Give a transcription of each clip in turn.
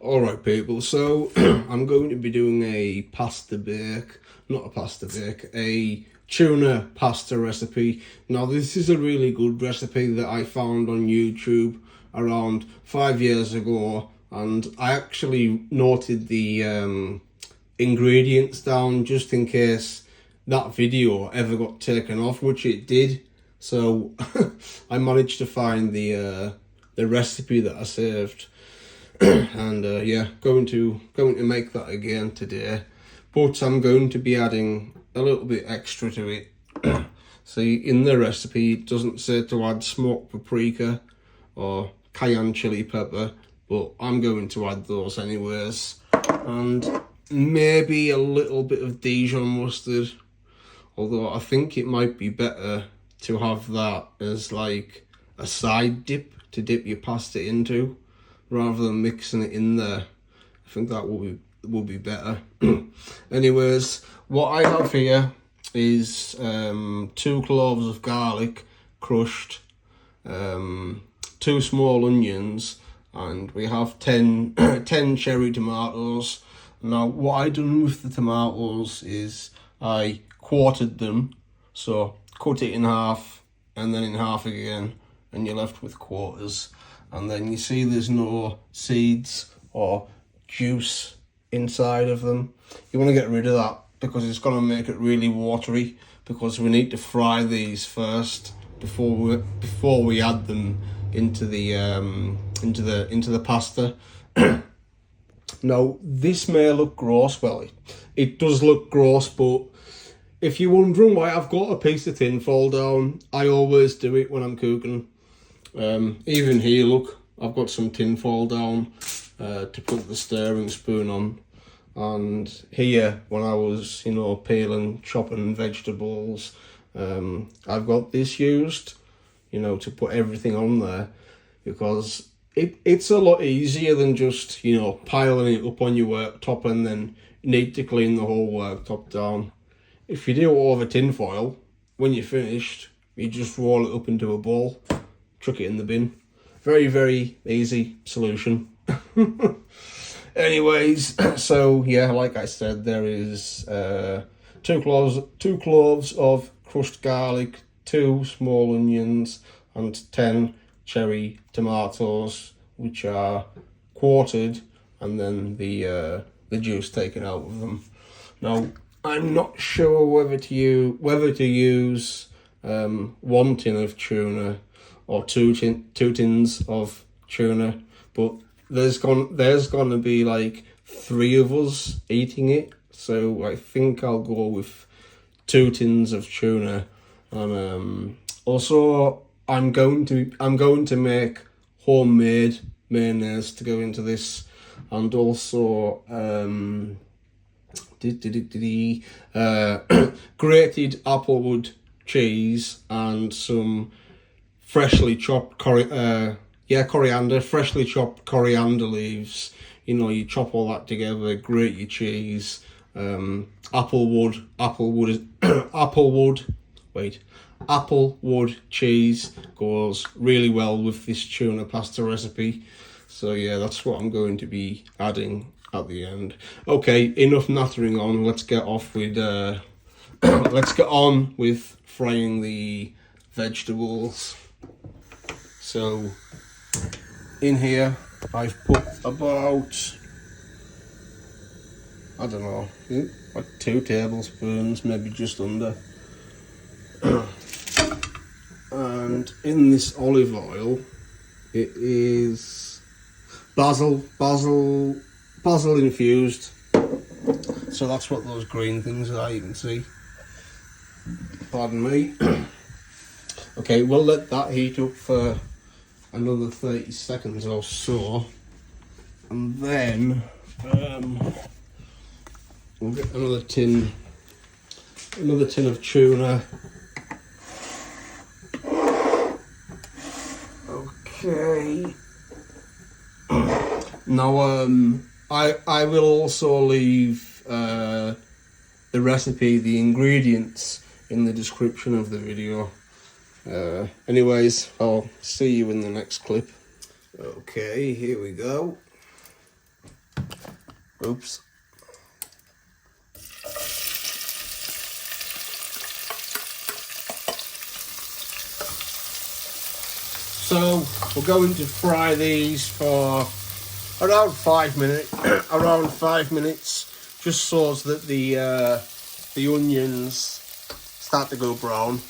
Alright people, so I'm going to be doing a a tuna pasta recipe. Now this is a really good recipe that I found on YouTube around 5 years ago, and I actually noted the ingredients down just in case that video ever got taken off, which it did. So I managed to find the recipe that I saved. And yeah, going to make that again today, but I'm going to be adding a little bit extra to it. See, in the recipe it doesn't say to add smoked paprika or cayenne chili pepper, but I'm going to add those anyways, and maybe a little bit of Dijon mustard, although I think it might be better to have that as like a side dip to dip your pasta into, rather than mixing it in there. I think that will be better. Anyways, what I have here is 2 cloves of garlic crushed, 2 small onions, and we have 10 cherry tomatoes. Now what I done with the tomatoes is I quartered them, so cut it in half and then in half again, and you're left with quarters. And then you see there's no seeds or juice inside of them. You want to get rid of that because it's going to make it really watery, because we need to fry these first before we add them into the pasta. Now this may look gross. Well, it does look gross, but if you're wondering why I've got a piece of tin foil down, I always do it when I'm cooking. Even here, look, I've got some tin foil down to put the stirring spoon on. And here, when I was, peeling, chopping vegetables, I've got this used, to put everything on there, because it's a lot easier than just, piling it up on your worktop and then you need to clean the whole worktop down. If you do it over tin foil, when you're finished, you just roll it up into a bowl, chuck it in the bin. Very, very easy solution. Anyways, so yeah, like I said, there is 2 cloves of crushed garlic, 2 small onions, and 10 cherry tomatoes, which are quartered, and then the juice taken out of them. Now I'm not sure whether to use 1 tin of tuna or 2 tins of tuna, but there's gonna be like 3 of us eating it, so I think I'll go with 2 tins of tuna. And also I'm going to make homemade mayonnaise to go into this, and also grated Applewood cheese and some freshly chopped coriander, freshly chopped coriander leaves. You chop all that together, grate your cheese. Applewood cheese goes really well with this tuna pasta recipe. So yeah, that's what I'm going to be adding at the end. Okay, enough nattering on. Let's get off with let's get on with frying the vegetables. So in here I've put about, I don't know, like 2 tablespoons, maybe just under. And in this olive oil, it is basil infused. So that's what those green things are, you can see. Pardon me. Okay, we'll let that heat up for another 30 seconds or so, and then we'll get another tin of tuna. Okay. Now I will also leave the recipe, the ingredients, in the description of the video. Anyways, I'll see you in the next clip. Okay, here we go. Oops. So we're going to fry these for around 5 minutes. Around 5 minutes, just so that the onions start to go brown.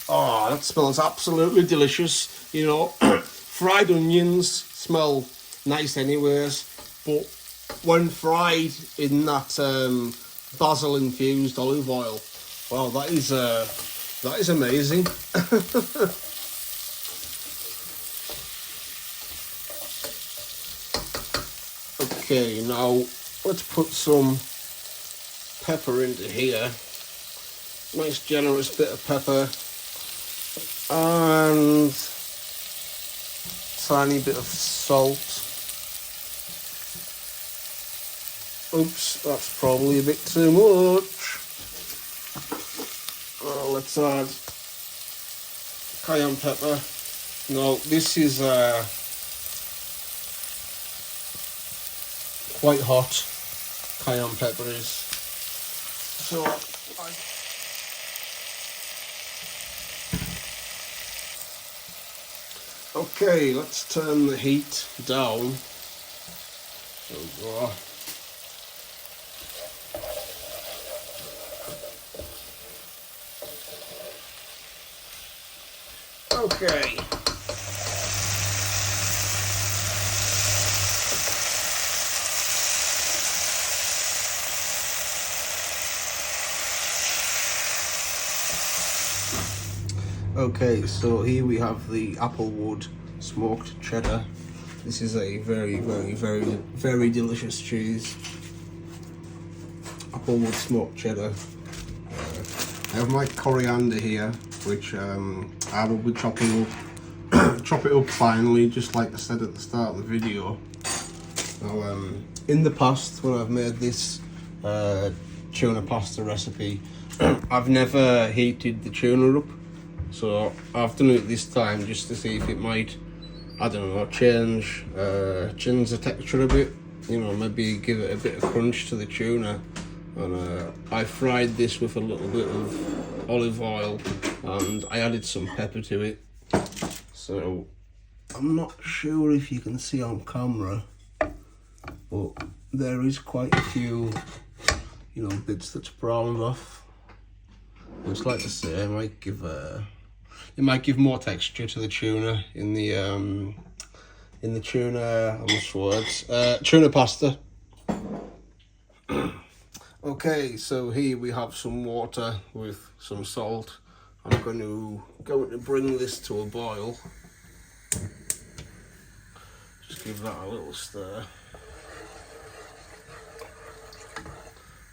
Oh, that smells absolutely delicious. You know, fried onions smell nice anyways, but when fried in that basil infused olive oil, wow, that is amazing. Okay, now let's put some pepper into here. Nice generous bit of pepper and tiny bit of salt. Oops, that's probably a bit too much. Let's add cayenne pepper. No, this is quite hot. Cayenne pepper is. So okay, let's turn the heat down. Okay. Okay, so here we have the Applewood smoked cheddar. This is a very delicious cheese. Applewood smoked cheddar. I have my coriander here, which I will be chopping up, chop it up finely, just like I said at the start of the video. Now, in the past, when I've made this tuna pasta recipe, I've never heated the tuna up. So I've done it this time just to see if it might, I don't know, change the texture a bit. You know, maybe give it a bit of crunch to the tuna. And I fried this with a little bit of olive oil, and I added some pepper to it. So I'm not sure if you can see on camera, but there is quite a few, you know, bits that's browned off. Which, like I say, it might give more texture to the tuna in the tuna, I lost words, tuna pasta. Okay, so here we have some water with some salt. I'm going to bring this to a boil. Just give that a little stir.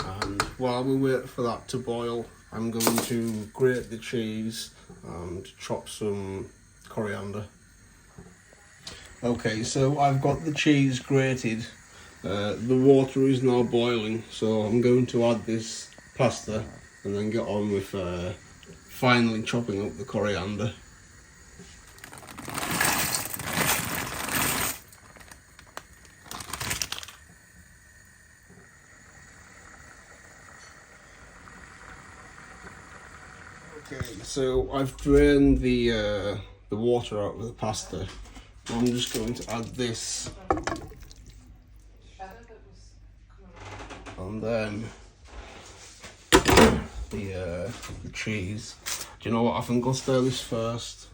And while we wait for that to boil, I'm going to grate the cheese and chop some coriander. Okay, so I've got the cheese grated. The water is now boiling, so I'm going to add this pasta and then get on with finally chopping up the coriander. Okay, so I've drained the water out of the pasta. I'm just going to add this. And then the cheese. Do you know what? I think I'll stir this first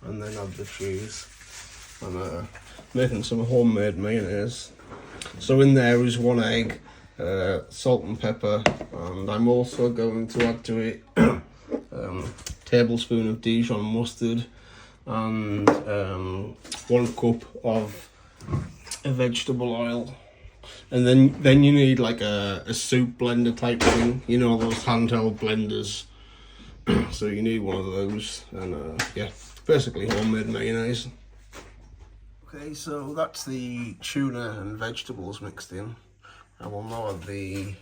and then add the cheese. I'm making some homemade mayonnaise. So in there is 1 egg, salt and pepper, and I'm also going to add to it tablespoon of Dijon mustard and 1 cup of vegetable oil. And then you need like a soup blender type thing, you know, those handheld blenders. So you need one of those, and yeah, basically homemade mayonnaise. Okay, so that's the tuna and vegetables mixed in. I will now add the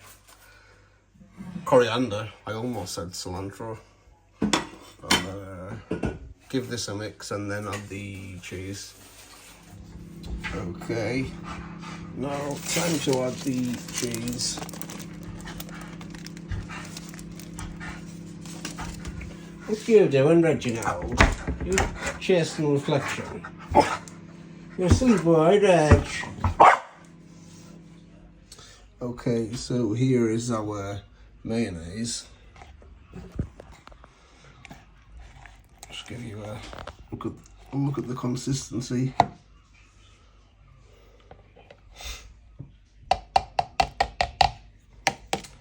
coriander. I almost said cilantro. And give this a mix and then add the cheese. Okay, Now, time to add the cheese. What you doing, Reginald? You chasing reflection? You're a sweet boy, Reg. Okay, so here is our mayonnaise. Just give you a look at the consistency.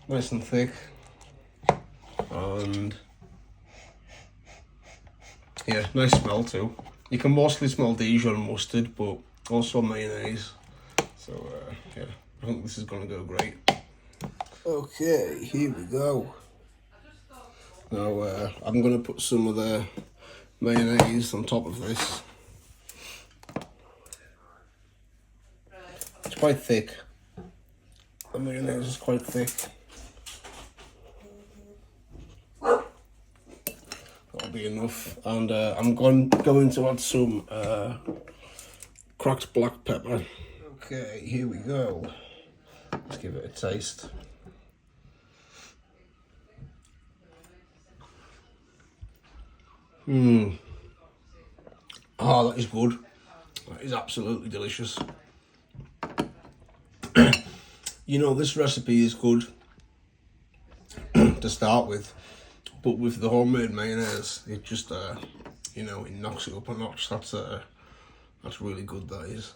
Nice and thick, and yeah, nice smell too. You can mostly smell Dijon mustard, but also mayonnaise. So yeah, I think this is gonna go great. Okay, here we go. Now I'm gonna put some of the mayonnaise on top of this. It's quite thick. The mayonnaise is quite thick. That'll be enough. And I'm going to add some cracked black pepper. Okay, here we go. Let's give it a taste. Oh, that is good. That is absolutely delicious. You know, this recipe is good to start with, but with the homemade mayonnaise, it just, you know, it knocks it up a notch. That's really good, that is.